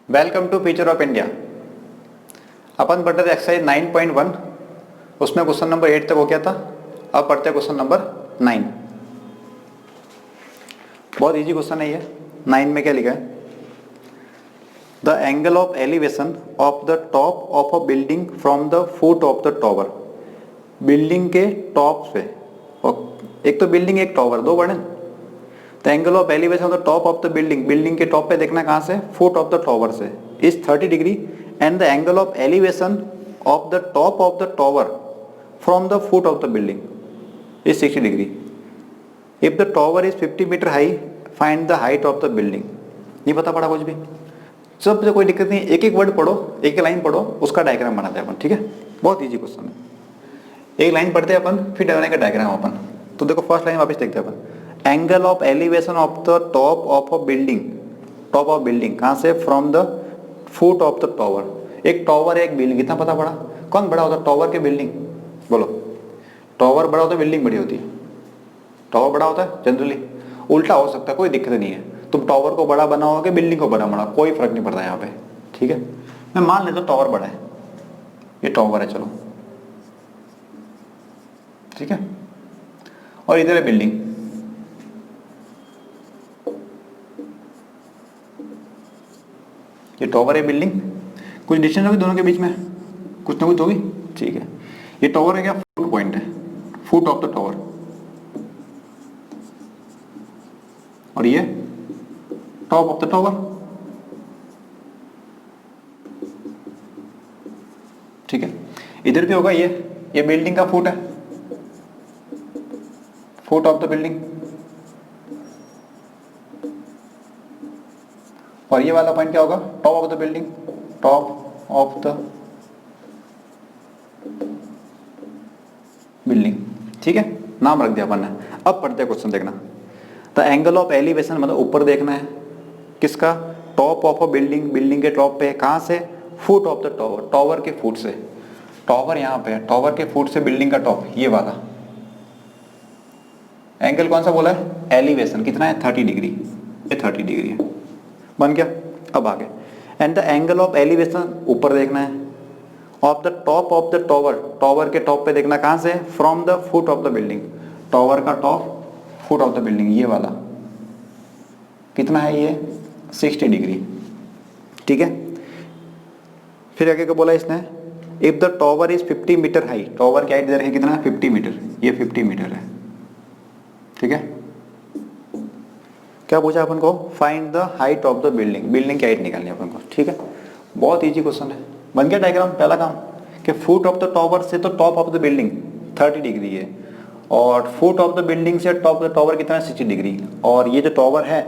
Welcome to future of India. अपन पढ़ रहे थे एक्सरसाइज 9.1, उसमें क्वेश्चन नंबर 8 तक हो गया था। अब पढ़ते हैं क्वेश्चन नंबर 9। बहुत इजी क्वेश्चन है ये। 9 में क्या लिखा है? The angle of elevation of the top of a building from the foot of the tower. Building के टॉप से, और एक तो बिल्डिंग एक टॉवर, दो वर्ड है। The angle of elevation of the top of the building, building के top पे देखना कहाँ से? फुट ऑफ द टॉवर से, is 30 degree. And the angle of elevation of the top of the tower from the foot of the building is 60 degree. If the tower is 50 metre high, find the height of the building. नहीं पता पड़ा कुछ भी? सब कोई दिक्कत नहीं, एक एक वर्ड पढ़ो, एक लाइन पढ़ो, उसका डायग्राम बनाते हैं अपन। ठीक है, बहुत ईजी क्वेश्चन है। एक लाइन पढ़ते हैं अपन, फिर बनाने का डायग्राम अपन। तो देखो फर्स्ट लाइन वापस देखते हैं अपन। Angle of elevation of the top of a building, top of building कहाँ से? From the foot of the tower. एक टॉवर है, एक बिल्डिंग, कितना पता पड़ा? कौन बड़ा होता है, टॉवर के बिल्डिंग? बोलो। टॉवर बड़ा होता है, बिल्डिंग बड़ी होती है? टॉवर बड़ा होता है जनरली, उल्टा हो सकता है, कोई दिक्कत नहीं है। तुम टॉवर को बड़ा बनाओगे, बिल्डिंग को बड़ा बनाओ, कोई फर्क नहीं पड़ता यहाँ पे। ठीक है, मैं मान लेता हूँ टॉवर बड़ा है, ये टॉवर है, चलो ठीक है। और इधर है बिल्डिंग, ये टॉवर है, बिल्डिंग। कुछ डिस्टेंस होगी दोनों के बीच में, कुछ ना कुछ होगी। ठीक है, ये टॉवर है क्या? फुट पॉइंट है, फुट ऑफ द टॉवर। और ये टॉप ऑफ द टॉवर। ठीक है, इधर भी होगा ये बिल्डिंग का फुट है, फुट ऑफ द बिल्डिंग। और ये वाला पॉइंट क्या होगा? Top of the building, top of the building. ठीक है, नाम रख दिया अपन ने। अब पढ़ते हैं क्वेश्चन, देखना। द एंगल ऑफ एलिवेशन मतलब ऊपर देखना है, किसका? Top of a building, building के टॉप पे, कहां से? Foot of the tower, tower के फुट से। टॉवर यहाँ पे है, टॉवर के फुट से बिल्डिंग का टॉप, ये वाला एंगल कौन सा बोला है? एलिवेशन। कितना है? 30 डिग्री। ये 30 डिग्री है, बन गया। अब आगे, and the angle of elevation ऊपर देखना है, of the top of the tower, tower के टॉप पे देखना, कहां से? From the foot of the building, tower का top, foot of the building, ये वाला कितना है? ये 60 डिग्री। ठीक है, फिर आगे क्या बोला इसने? If the tower is 50 metre high, tower की हाइट दे रखी कितना? 50 मीटर, ये 50 मीटर है। ठीक है, क्या पूछा अपन को? Find the height of the building, building की हाइट निकालनी है अपन को। ठीक है, बहुत इजी क्वेश्चन है। बन गया डायग्राम, पहला काम कि फुट ऑफ द टॉवर से तो top of the building 30 degree है, और फुट ऑफ द बिल्डिंग से टॉप ऑफ द टॉवर कितना है? 60 डिग्री। और ये जो टॉवर है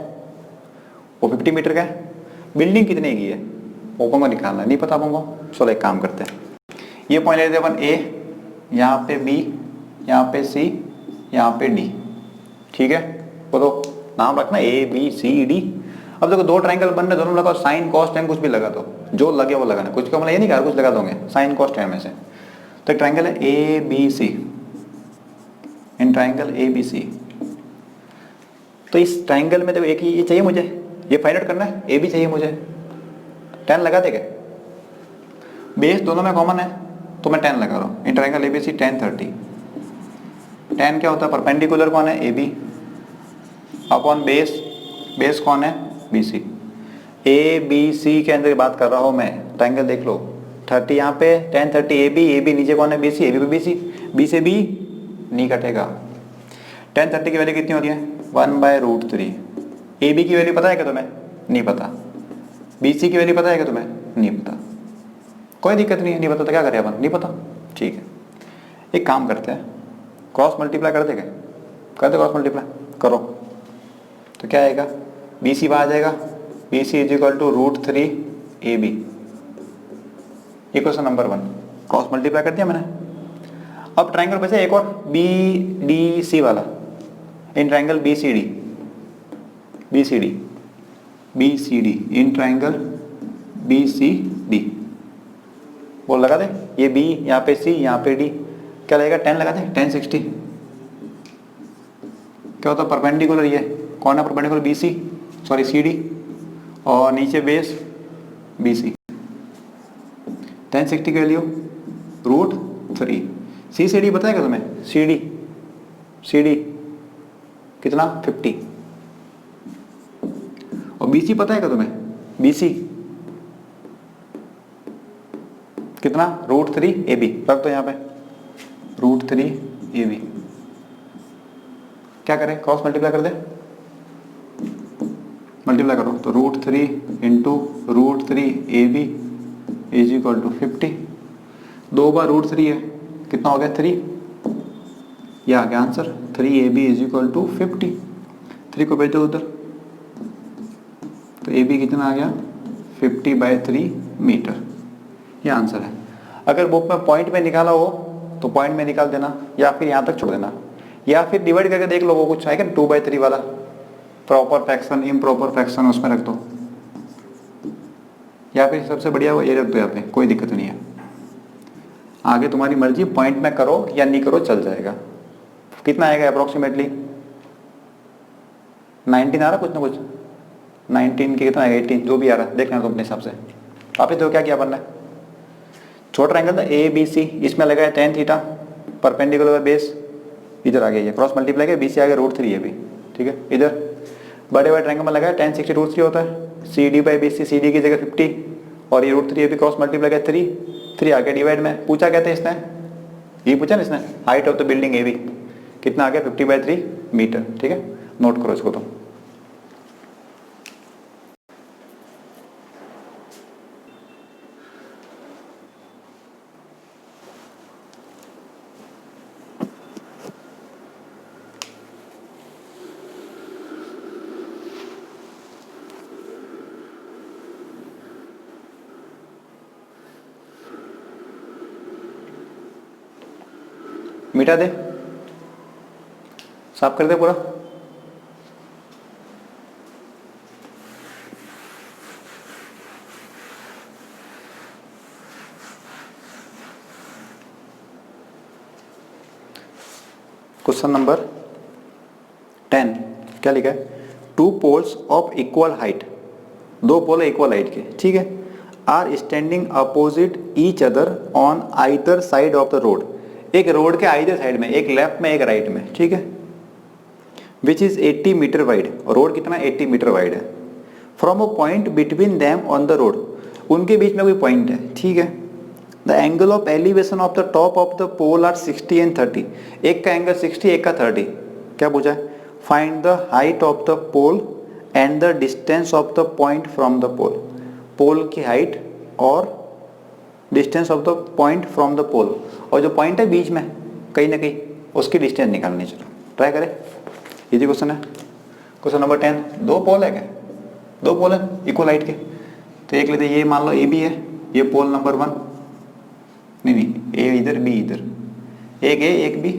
वो 50 मीटर का है, बिल्डिंग कितने की है वो अपन को निकालना है। नहीं पता अपन को, चलो एक काम करते हैं। ये पॉइंट लेते हैं अपन ए, यहाँ पे बी, यहाँ पे सी, यहाँ पे डी। ठीक है, बोलो नाम रखना ए बी सी डी। अब देखो दो ट्रायंगल बन रहे, दोनों लगाओ, साइन कॉस टेन कुछ भी लगा दो, जो लगे वो लगाना। कुछ का मतलब ये नहीं कि कुछ लगा दोगे, साइन कॉस टेन में से। तो एक ट्रायंगल है A B C, in triangle A B C. तो इस ट्रायंगल में देखो एक ही ये चाहिए मुझे, ये फाइंड आउट करना है, ए बी चाहिए मुझे। 10 लगा देगा, बेस दोनों में कॉमन है तो मैं 10 लगा रहा हूँ। इन ट्रायंगल ए बी सी 10 30। 10 क्या होता है? परपेंडिकुलर कौन है? A B upon base, base कौन है? B C. ए बी सी के अंदर बात कर रहा हूं मैं, ट्रायंगल देख लो। 30 यहाँ पे, 10 30 ए बी नीचे कौन है? बी सी, ए बी पे बी सी, बी से बी नहीं कटेगा। 10 30 की वैल्यू कितनी होती है? 1/√3। ए बी की वैल्यू पता है क्या तुम्हें? नहीं पता। बी सी की वैल्यू पता है क्या तुम्हें? नहीं पता। कोई दिक्कत नहीं है, नहीं पता तो क्या करें अपन? नहीं पता, ठीक है। एक काम करते हैं, क्रॉस मल्टीप्लाई कर देंगे, करते क्रॉस मल्टीप्लाई करो तो क्या आएगा? बी सी बाहर आ जाएगा, B C is equal to √3 A B. ये क्वेश्चन नंबर 1, क्रॉस मल्टीप्लाई कर दिया मैंने। अब ट्रायंगल पे से एक और बी डी सी वाला, in triangle B C D, B C D, B C D, in triangle B C D, वो लगा दे। ये बी, यहाँ पे सी, यहाँ पे डी, क्या लगेगा? 10 लगा दे, 10 60। क्या होता है? परपेंडिकुलर, ये कौन है perpendicular? B C, sorry C D, और नीचे बेस BC। tan 60 की वैल्यू √3। CCD पता है क्या तुम्हें? CD कितना? 50। और BC पता है क्या तुम्हें? BC कितना? √3 AB। रख दो यहाँ पे √3 AB। क्या करें? क्रॉस मल्टीप्लाई कर दे, मल्टीप्लाई करो तो √3 into √3 AB is equal to 50। 2 बार √3 है, कितना हो गया? 3। ये आ गया answer, 3AB is equal to 50। 3 को भेज दो उधर, तो AB कितना आ गया? 50/3 मीटर। ये आंसर है। अगर बुक में पॉइंट में निकाला हो तो पॉइंट में निकाल देना, या फिर यहाँ तक छोड़ देना, या फिर डिवाइड करके देख लो, वो कुछ आएगा 2/3 वाला, प्रॉपर फ्रैक्शन इम्प्रॉपर फ्रैक्शन उसमें रख दो, या फिर सबसे बढ़िया वो ये रख दो यहाँ पे, कोई दिक्कत नहीं है। आगे तुम्हारी मर्जी, पॉइंट में करो या नहीं करो चल जाएगा। कितना आएगा अप्रोक्सीमेटली? 19 आ रहा कुछ ना कुछ, 19 के कितना आएगा? 18, जो भी आ रहा है देखना तो अपने हिसाब से। वापिस देखो क्या बनना है। छोटा एंगल था ABC, इसमें लगा है tan थीटा, परपेंडिकुलर बेस इधर आ गया, ये क्रॉस मल्टीप्लाई किया, BC आ गया √3 है भी, ठीक है। इधर बड़े बड़े ट्रायंगल में लगा है tan 60 √3 होता है, CD/BC, CD की जगह 50, और ये √3 है भी क्रॉस मल्टीप्लाई किया 3 आ गया डिवाइड में। पूछा कहते हैं इसने, ये पूछा ना इसने, height of the building AB कितना आ गया? 50/3 मीटर, ठीक है। नोट करो इसको तो। मिटा दे, साफ कर दे पूरा। क्वेश्चन नंबर 10 क्या लिखा है? 2 poles of equal height, 2 pole है इक्वल हाइट के, ठीक है, are standing opposite each other on either side of the road. एक रोड के आइदर साइड में, एक लेफ्ट में एक राइट में, ठीक है, which is 80 metre wide. Road कितना? 80 मीटर वाइड है। From a point between them on the road, उनके बीच में कोई पॉइंट है, ठीक है। The angle of elevation of the top of the pole are 60 and 30। एक का एंगल 60, एक का 30। क्या पूछा है? Find the height of the pole and the distance of the point from the pole. Pole की हाइट और distance of the point from the pole, और जो पॉइंट है बीच में कहीं ना कहीं, उसकी डिस्टेंस निकालनी। चलो ट्राई करें, इजी क्वेश्चन है। क्वेश्चन नंबर 10, 2 पोल है क्या? 2 पोल है इक्वल हाइट के, तो एक लेते, ये मान लो AB है, ये पोल नंबर 1, नहीं A इधर, B इधर, एक A एक B,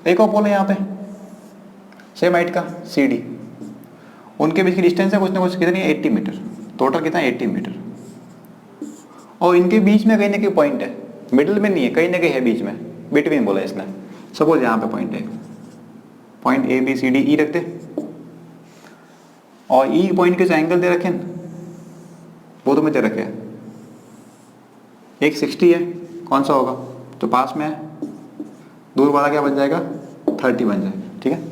एक और पोल है यहाँ पे सेम हाइट का CD। उनके बीच की डिस्टेंस है कुछ ना कुछ, कितनी है? 80 मीटर। टोटल कितना है? 80 मीटर। और इनके बीच में कहीं ना कहीं पॉइंट है, मिडिल में नहीं है, कहीं ना कहीं है बीच में, बिटवीन बोला इसने। सपोज यहाँ पे पॉइंट है, पॉइंट ABCDE रखते, और E पॉइंट के जो एंगल दे रखे वो तो में दे रखे, एक 60 है, कौन सा होगा? तो पास में है, दूर वाला क्या बन जाएगा? 30 बन जाएगा, ठीक है।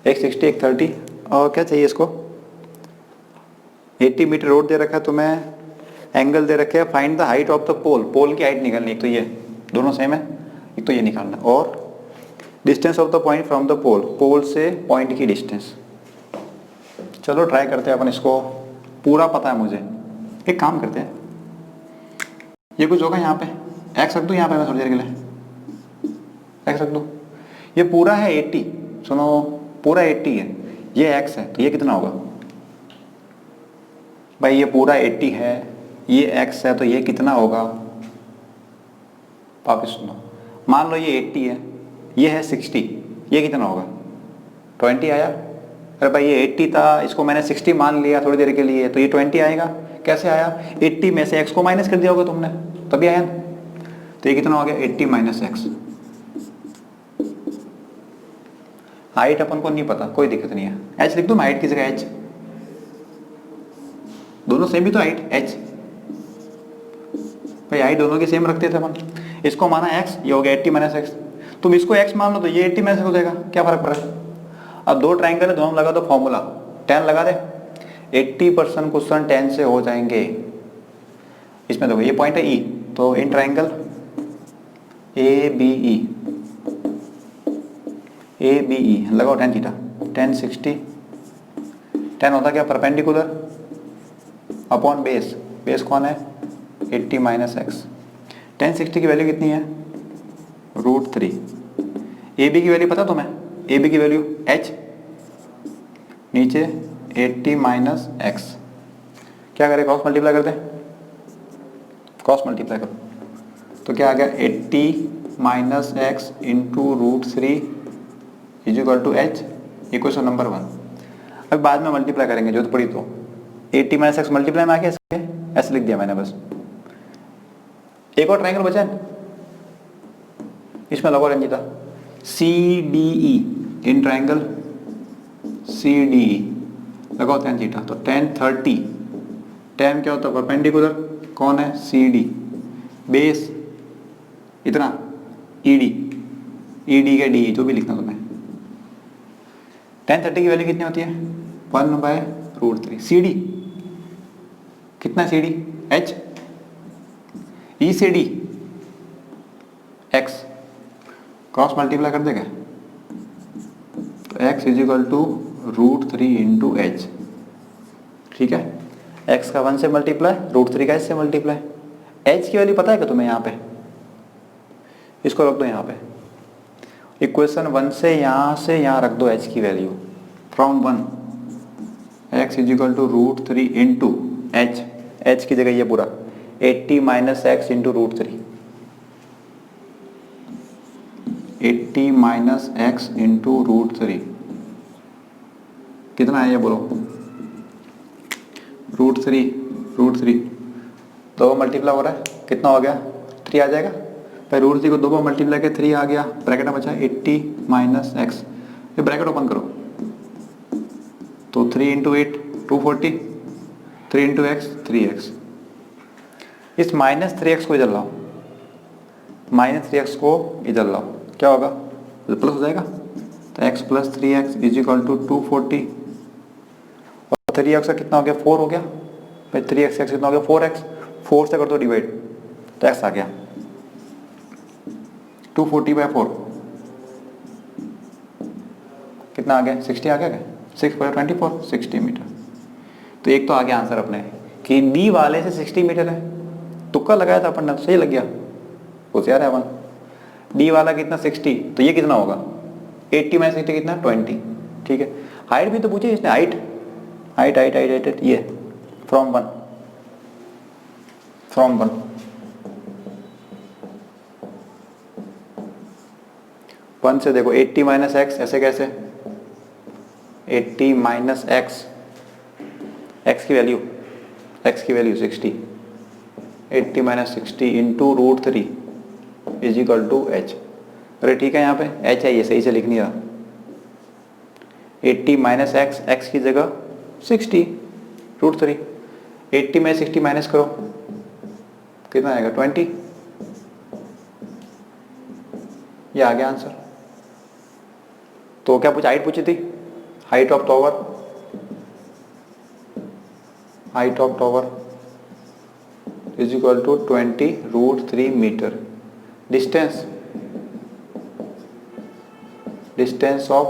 एक 60 एक 30, और क्या चाहिए इसको? 80 मीटर रोड दे रखा है, तो मैं एंगल दे रखे हैं। Find the height of the pole, pole की हाइट निकालनी, एक तो ये दोनों सेम है, एक तो ये निकालना, और distance of the point from the pole, pole से पॉइंट की डिस्टेंस। चलो ट्राई करते हैं अपन इसको, पूरा पता है मुझे। एक काम करते हैं, ये कुछ होगा यहाँ पे, एक्स रख दूँ यहाँ पे मैं थोड़ी देर के लिए, एक्स रख दूँ। ये पूरा है 80, सुनो पूरा 80 है, ये एक्स है, तो ये कितना होगा भाई? ये पूरा 80 है, ये x है, तो ये कितना होगा? वापिस सुनो, मान लो ये 80 है, ये है 60, ये कितना होगा? 20 आया। अरे भाई ये 80 था, इसको मैंने 60 मान लिया थोड़ी देर के लिए, तो ये 20 आएगा। कैसे आया? 80 में से x को माइनस कर दिया होगा तुमने, तभी आया ना। तो ये कितना हो गया? 80 - x। हाइट अपन को नहीं पता, कोई दिक्कत नहीं है, h लिख दूं मैं, हाइट की जगह h, दोनों सेम ही तो हाइट h, भाई आई दोनों की सेम रखते थे अपन, इसको माना x, ये हो गया 80 माइनस एक्स, तुम इसको x मान लो तो ये 80 माइनस हो जाएगा, क्या फर्क पड़ रहा है। अब दो ट्राइंगल है, दोनों लगा दो फॉर्मूला, tan लगा दे, 80% क्वेश्चन tan से हो जाएंगे। इसमें देखो ये पॉइंट है E, तो इन ट्राइंगल ABE लगाओ tan थीटा, tan 60, tan होता क्या परपेंडिकुलर अपॉन बेस, बेस कौन है 80 माइनस एक्स, tan 60 की वैल्यू कितनी है √3। AB की वैल्यू पता तुम्हें, AB की वैल्यू h नीचे 80 माइनस एक्स, क्या करें क्रॉस मल्टीप्लाई कर दें, क्रॉस मल्टीप्लाई करो तो क्या आ गया 80 minus x into √3 is equal to h, equation number 1। अब बाद में मल्टीप्लाई करेंगे जो तो पड़ी, तो 80 माइनस एक्स मल्टीप्लाई में आ गया, ऐसे लिख दिया मैंने बस। एक और ट्राइंगल बचा है, इसमें लगाओ Ranjita CDE, in triangle CDE लगाओ tan थीटा, तो tan 30, tan क्या होता है परपेंडिकुलर, कौन है CD, बेस इतना ED का DE जो भी लिखना तुम्हें। tan 30 की वैल्यू कितनी होती है 1/√3। CD कितना, CD H, E से D x, क्रॉस मल्टीप्लाई कर देगा तो x is equal to √3 into h, ठीक है। x का 1 से मल्टीप्लाई, √3 का h से मल्टीप्लाई, h की वैल्यू पता है क्या तुम्हें, यहाँ पे इसको रख दो, यहाँ पे इक्वेशन 1 से यहाँ रख दो h की value, from 1 x is equal to √3 into h, h की जगह ये पूरा 80 minus x into √3, 80 minus x into √3 कितना है ये बोलो, √3 दो मल्टीप्लाई हो रहा है, कितना हो गया 3 आ जाएगा, भाई √3 को दो बार मल्टीप्लाई के 3 आ गया, ब्रैकेट में बचा 80 माइनस एक्स, ये ब्रैकेट ओपन करो तो 3 इंटू 8 240, 3 इंटू एक्स 3x, इस -3x को इधर लाओ, -3x को इधर लाओ, क्या होगा प्लस हो जाएगा, तो x plus 3x is equal to 240, और 3x का कितना हो गया 4 हो गया, भाई 3x कितना हो गया 4x, 4 से कर दो डिवाइड तो x आ गया 240/4, कितना आ गया 60 आ गया क्या, 6/24 60 मीटर। तो एक तो आ गया आंसर अपने कि डी वाले से 60 मीटर है, तुक्का लगाया था अपन ने, सही लग गया, होशियार है अपन। डी वाला कितना 60, तो ये कितना होगा 80 माइनस 60 कितना 20, ठीक है। हाइट भी तो पूछे इसने, हाइट ये फ्रॉम 1 से देखो 80 माइनस एक्स, ऐसे कैसे 80 माइनस एक्स की value 60, 80 minus 60 into √3 is equal to h, अरे ठीक है यहाँ पे एच है, ये सही से लिख नहीं रहा, 80 माइनस एक्स की जगह 60 √3, 80 में 60 माइनस करो कितना आएगा 20, ये आ गया आंसर। तो क्या पूछा, हाइट पूछी थी, height of tower is equal to 20 √3 metre, distance of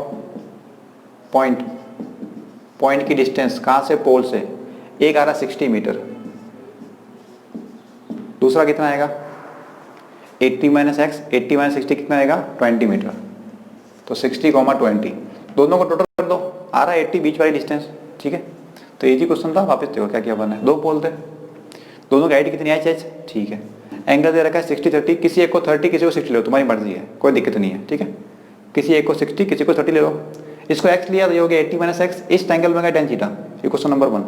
point की डिस्टेंस कहाँ से, पोल से, एक आ रहा 60 मीटर, दूसरा कितना आएगा 80 माइनस 60 कितना आएगा 20 मीटर, तो 60, 20 दोनों को टोटल कर दो, आ रहा है 80 बीच वाली डिस्टेंस, ठीक है। तो इजी क्वेश्चन था, वापस देखो क्या क्या बना है, दो पोल थे, दोनों की हाइट कितनी है h, ठीक है। एंगल दे रखा है 60 30, किसी एक को 30 किसी को 60 ले लो, तुम्हारी मर्जी है, कोई दिक्कत नहीं है, ठीक है। किसी एक को 60 किसी को 30 ले लो, इसको x लिया तो ये हो गया 80 माइनस एक्स, इस ट्रायंगल में लगा tan थीटा, इक्वेशन नंबर 1,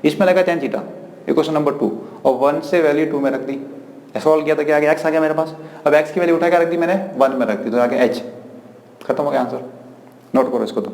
इसमें लगा tan थीटा, इक्वेशन नंबर 2, और 1 से वैल्यू 2 में रख दी, सॉल्व किया तो क्या आ गया x आ गया मेरे पास, अब x की वैल्यू उठा के रख दी मैंने 1 में रख दी, तो आ गया h, खत्म हो गया आंसर। नोट करो इसको तो।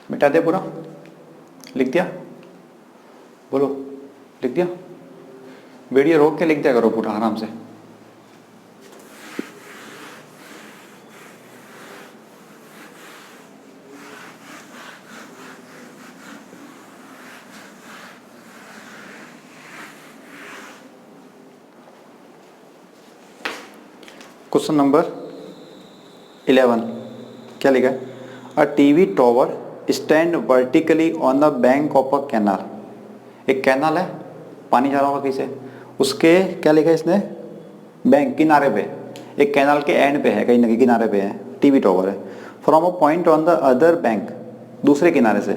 मिटा दे पूरा, लिख दिया, बोलो लिख दिया, वीडियो रोक के लिख दिया करो पूरा आराम से। क्वेश्चन नंबर 11 क्या लिखा है? A TV tower stand vertically on the bank of a canal. एक कैनाल है, पानी जा रहा होगा कहीं से, उसके क्या लिखा है इसने, बैंक किनारे पे, एक कैनाल के एंड पे है, कहीं ना कहीं किनारे पे है, टीवी टॉवर है। From a point on the other bank, दूसरे किनारे से,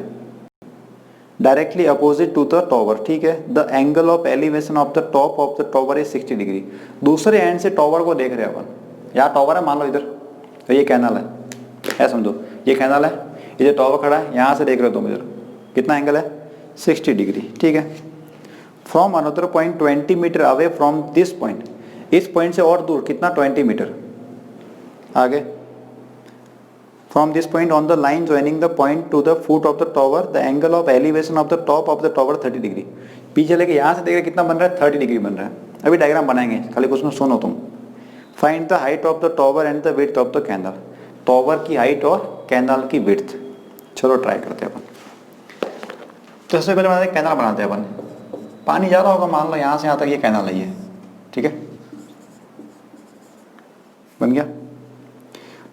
directly opposite to the tower, ठीक है। The angle of elevation of the top of the tower is 60 degree. दूसरे एंड से टॉवर को देख रहे हैं अपन, यहाँ टॉवर है मान लो इधर, तो ये कैनाल है समझो, ये कैनाल है, ये टॉवर खड़ा है, यहाँ से देख रहे हो तुम इधर, कितना एंगल है, 60 डिग्री, ठीक है। From another point 20 metre away from this point, इस पॉइंट से और दूर कितना, 20 मीटर आगे। From this point on the line joining the point to the foot of the tower, the angle of elevation of the top of the tower 30 degree. पीछे लेके यहाँ से देख रहे कितना बन रहा है, 30 डिग्री बन रहा है। अभी डायग्राम बनाएंगे, खाली कुछ ना सुनो तुम। Find the height of the tower and the width of the canal. Tower की हाइट और कैनाल की विड्थ, चलो ट्राई करते हैं अपन। तो सबसे पहले बनाते हैं कैनाल, बनाते हैं अपन। पानी जा रहा होगा मान लो यहाँ से यहाँ तक, ये कैनाल है ये, ठीक है, बन गया।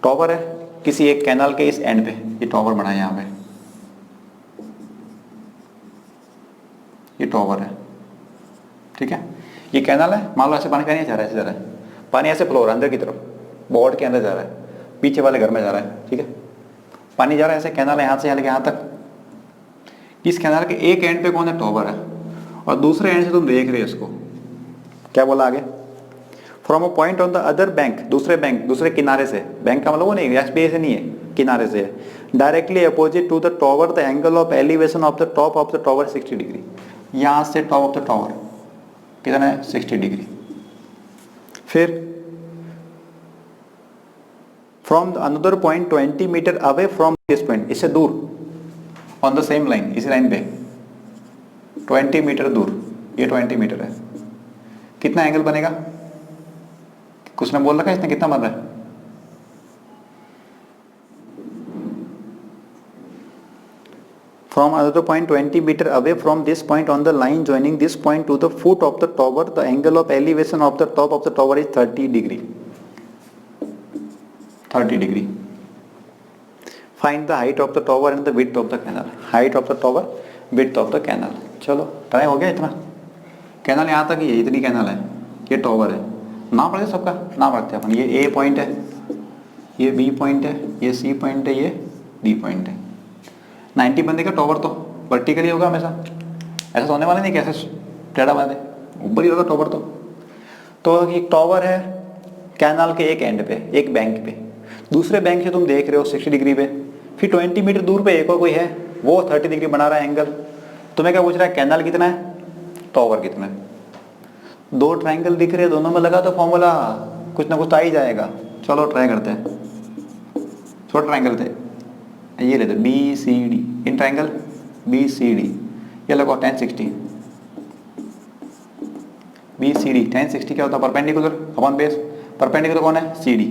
टॉवर है किसी एक कैनाल के इस एंड पे, ये टॉवर बना है यहाँ पे, ये टॉवर है, ठीक है। ये कैनाल है, मान लो ऐसे पानी नहीं जा रहा है, ऐसे जा रहा है पानी, ऐसे फ्लो हो रहा है अंदर की तरफ, बोर्ड के अंदर जा रहा है, पीछे वाले घर में जा रहा है, ठीक है। पानी जा रहा है ऐसे, कैनाल है यहाँ से यहाँ तक। इस कैनाल के एक एंड पे कौन है, टॉवर है, और दूसरे एंड से तुम देख रहे हो इसको, क्या बोला आगे, from a point on the other bank, दूसरे बैंक, दूसरे किनारे से, बैंक का मतलब वो नहीं एसबीआई से नहीं है, किनारे से है, directly opposite to the tower, the angle of elevation of the top of the tower 60 degree. यहाँ से टॉप ऑफ द टॉवर कितना है, 60 डिग्री। फिर from another point 20 metre away from this point, इससे दूर, ऑन द सेम लाइन, इसी line पे 20 metre दूर, ये 20 मीटर है, कितना एंगल बनेगा, कुछ ने बोल रखा है इसने, कितना बन रहा है, from another point 20 metre away from this point on the line joining this point to the foot of the tower, the angle of elevation of the top of the tower is 30 degree, 30 degree. Find the height of the tower and the width of the canal. Height of the tower, width of the canal. चलो try हो गया इतना, canal यहाँ तक ही है, इतनी canal है, ये टॉवर है। नाम पढ़ते सबका, नाम रखते हैं अपन, ये ए पॉइंट है, ये बी पॉइंट है, ये सी पॉइंट है, ये डी पॉइंट है। 90 बंदे का टॉवर तो वर्टिकली होगा हमेशा, ऐसा तो होने वाला नहीं, कैसे टेढ़ा बना दे, ऊपर ही होगा टॉवर तो एक टॉवर है कैनाल के एक एंड पे, एक बैंक पे, दूसरे बैंक से तुम देख रहे हो 60 डिग्री पे, फिर 20 मीटर दूर पे एक और कोई है, वो 30 डिग्री बना रहा है एंगल। तुम्हें क्या पूछ रहा है, कैनाल कितना है, टॉवर कितना है। दो ट्रायंगल दिख रहे हैं, दोनों में लगा तो फॉर्मूला कुछ ना कुछ तो आ ही जाएगा। चलो ट्राई करते हैं, छोटा ट्रायंगल थे, ये लेते B C D, in triangle B C D, ये लगाओ 1060, बी सी डी 1060 क्या होता है, परपेंडिकुलर अपॉन बेस, परपेंडिकुलर कौन है, C D,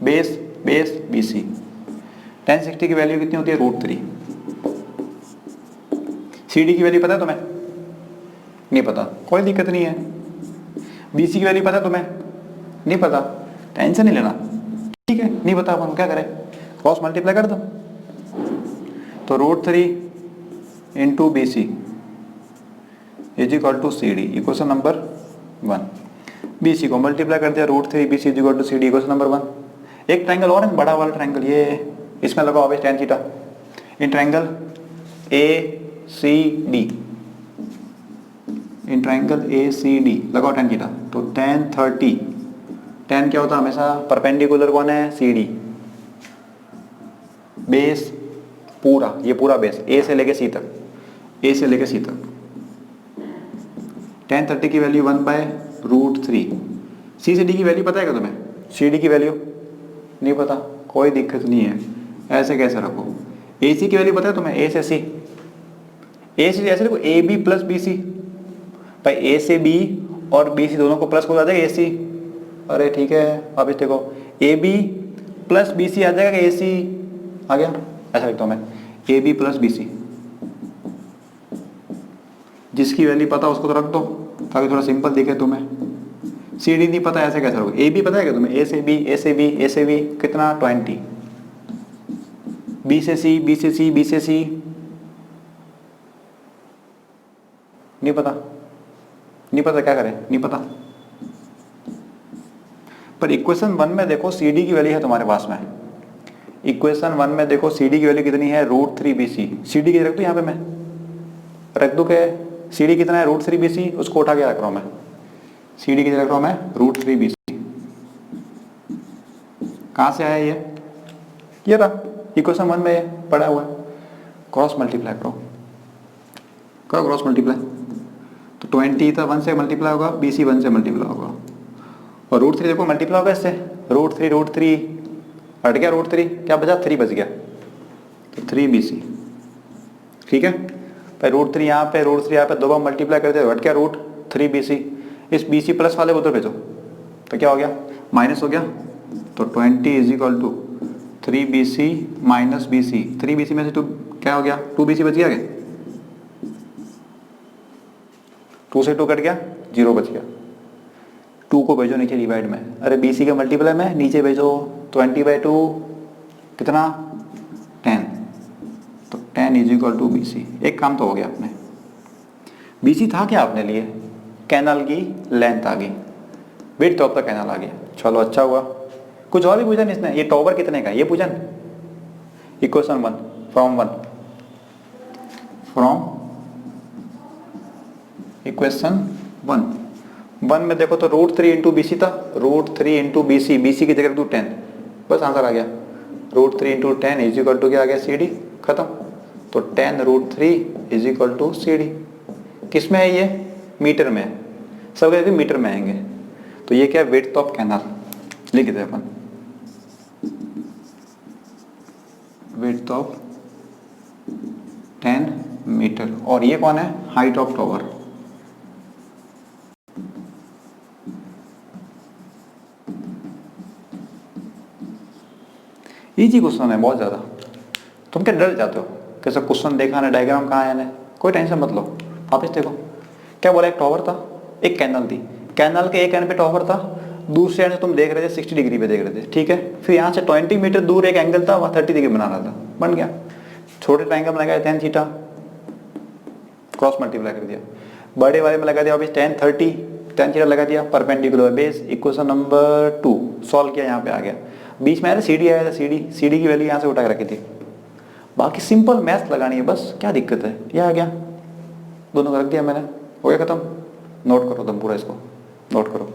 base base B C. 1060 की वैल्यू कितनी होती है, √3। सी डी की वैल्यू पता है तुम्हें, नहीं पता, कोई दिक्कत नहीं है। बी सी की वैल्यू पता है तुम्हें, नहीं पता, टेंशन नहीं लेना, ठीक है, नहीं पता अपन क्या करें, क्रॉस मल्टीप्लाई कर दो, तो √3 into B C is equal to C D, equation number 1। B C को मल्टीप्लाई कर दिया, √3 B C is equal to C D, equation number 1। एक ट्रायंगल और है, बड़ा वाला ट्रायंगल, ये इसमें लगाओ obvious tan theta, in triangle A C D, in triangle A C D लगाओ tan थीटा, तो tan 30, tan क्या होता है हमेशा, परपेंडिकुलर कौन है, सी डी, बेस पूरा, ये पूरा बेस ए से लेके सी तक, ए से लेके सी तक। tan 30 की वैल्यू 1/√3। सी से डी की वैल्यू पता है क्या तुम्हें, सी डी की वैल्यू नहीं पता, कोई दिक्कत नहीं है, ऐसे कैसे रखो, ए सी की वैल्यू पता है तुम्हें, ए से सी, ए से ऐसे देखो A B plus B C, भाई ए से बी और बी सी दोनों को प्लस को आ जाएगा ए सी, अरे ठीक है वापिस देखो A B plus B C आ जाएगा, ए सी आ गया, ऐसा लिखता हूँ मैं A B plus B C, जिसकी वैल्यू पता उसको तो रख दो ताकि थोड़ा सिंपल दिखे तुम्हें। सी डी नहीं पता ऐसे कैसे होगा, ए बी पता है क्या तुम्हें, ए से बी, ए से बी, ए से बी कितना 20, बी से सी, बी से सी, बी से सी नहीं पता, नहीं पता क्या करें, नहीं पता। पर इक्वेशन 1 में देखो सी डी की वैल्यू है तुम्हारे पास में, इक्वेशन 1 में देखो सी डी की वैल्यू कितनी है, √3bc, सी डी की रख दो यहाँ पे, मैं रख दू क्या, सी डी कितना है √3bc, उसको उठा के रख रहा हूँ मैं, सी डी की रख रहा हूँ मैं √3bc, कहाँ से आया ये रहा इक्वेशन 1 में ये पड़ा हुआ है, क्रॉस मल्टीप्लाई करो, करो क्रॉस मल्टीप्लाई, तो 20 था 1 से मल्टीप्लाई होगा, BC 1 से मल्टीप्लाई होगा, और √3 देखो मल्टीप्लाई होगा इससे, √3 हट गया √3, क्या बचा 3 बच गया, तो 3bc, ठीक है भाई √3 यहाँ पे, √3 यहाँ पे, दो बार मल्टीप्लाई करते हट गया √3bc, इस BC प्लस वाले को उधर भेजो तो क्या हो गया, माइनस हो गया, तो 20 = 3bc माइनस BC, 3bc में से 2 क्या हो गया, 2bc बच गया क्या, 2 से 2 कट गया, 0 बच गया, 2 को भेजो नीचे डिवाइड में, अरे BC का मल्टीप्लाई में नीचे भेजो, 20/2 कितना 10, तो 10 = BC, एक काम तो हो गया अपने, BC था क्या आपने लिए, कैनल की लेंथ आ गई, विड्थ ऑफ द कैनल आ गया, चलो अच्छा हुआ। कुछ और भी पूछा नहीं इसने, ये टॉवर कितने का ये पूछा नहीं, इक्वेशन 1 फ्रॉम इक्वेशन 1 में देखो तो √3 × BC था, √3 × BC, BC की जगह 10, बस आंसर आ गया, √3 × 10 = क्या आ गया, CD, खत्म, तो 10 √3 = CD, किस में है ये, मीटर में, सब कहते मीटर में आएंगे, तो ये क्या विड्थ ऑफ कैनाल लिख देते अपन, विड्थ ऑफ 10 मीटर, और ये कौन है, height of tower, easy question है बहुत ज्यादा, तुम क्या डर जाते हो, कैसा क्वेश्चन देखा ना, डायग्राम कहाँ है, कोई टेंशन मत लो, वापस देखो क्या बोला, एक टॉवर था, एक कैनल थी, कैनल के एक एंड पे टॉवर था, दूसरे एंड से तुम देख रहे थे 60 डिग्री पे देख रहे थे, ठीक है, फिर यहाँ से 20 मीटर दूर एक एंगल था, वहाँ 30 डिग्री बना रहा था, बन गया, छोटे ट्रायंगल में लगाया tan थीटा, क्रॉस मल्टीप्लाई कर दिया, बड़े वाले में लगा दिया वापस tan थीटा लगा दिया, perpendicular base, equation number 2 solve किया, यहाँ पे आ गया, बीच में आया था CD आया था, CD की वैल्यू यहाँ से उठा के रखी थी, बाकी सिंपल मैथ लगानी है बस, क्या दिक्कत है, ये आ गया, दोनों को रख दिया मैंने, हो गया खत्म, नोट करो तुम पूरा इसको, नोट करो।